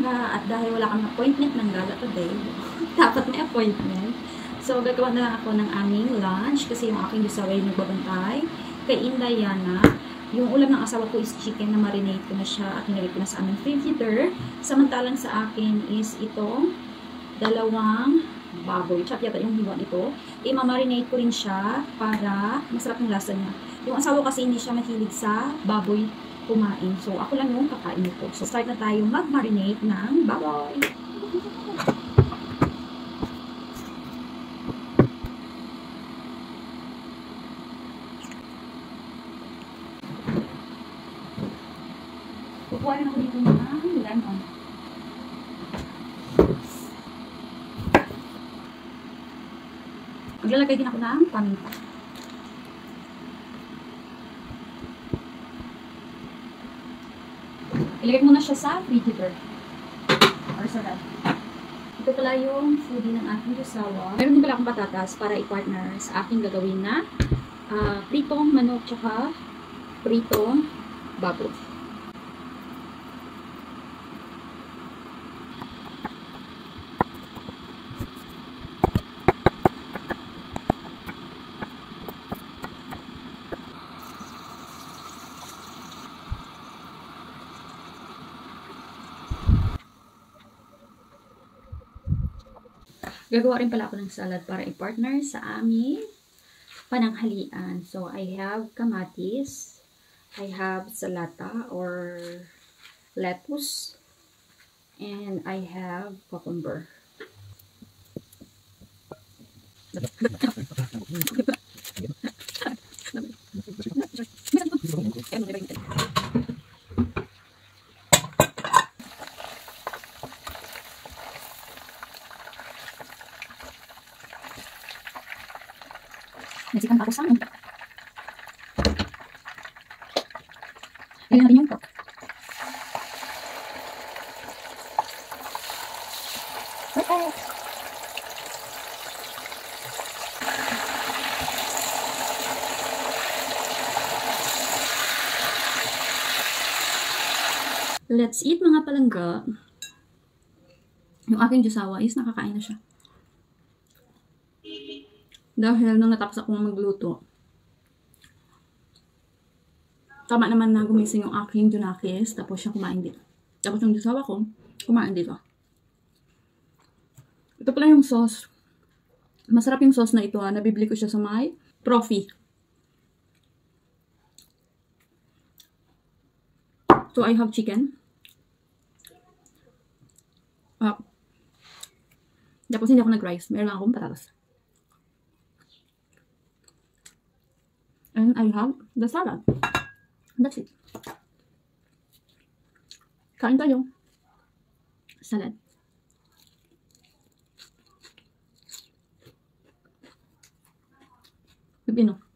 umaga at dahil wala kang appointment ng gala today, dapat may appointment. So, gagawa na lang ako ng aming lunch kasi yung aking asawa yung nagbabantay. Kay Inday Yana, yung ulam ng asawa ko is chicken na marinate ko na siya at nilagay ko na sa aming frigidaire. Samantalang sa akin is itong dalawang baboy. Chop yata yung hiwa nito. I-marinate ko rin siya para masarap yung lasa niya. Yung asawa kasi hindi siya mahilig sa baboy kumain. So, ako lang yung kakain nito. So, start na tayo mag-marinate ng baboy. Kukuha rin ako dito ng lemon. Maglalagay din ako ng paminta. Ilagay mo na siya sa frigidaire. Or sa rad. Ito pala yung foodie ng aking asawa. Meron din pala akong patatas para i-partner sa aking gagawin na pritong manok tsaka pritong baboy. Gagawa rin pala ako ng salad para i-partner sa aming pananghalian. So, I have kamatis, I have salata or lettuce, and I have cucumber. Nagsikan pa ako sa amin. Lagyan natin yung pork. Perfect! Let's eat mga palangga. Yung aking jusawa is nakakain na siya. Dahil nung natapos akong magluto, tama naman na gumising yung aking Junakis, tapos siya kumain dito. Tapos yung jusawa ko, kumain dito. Ito pala yung sauce. Masarap yung sauce na ito, nabibili ko siya sa may Profi. So I have chicken. Tapos hindi ako nag-rice. Meron lang akong patatas. And I have the salad. That's it. Kain tayo. Salad. Pipino.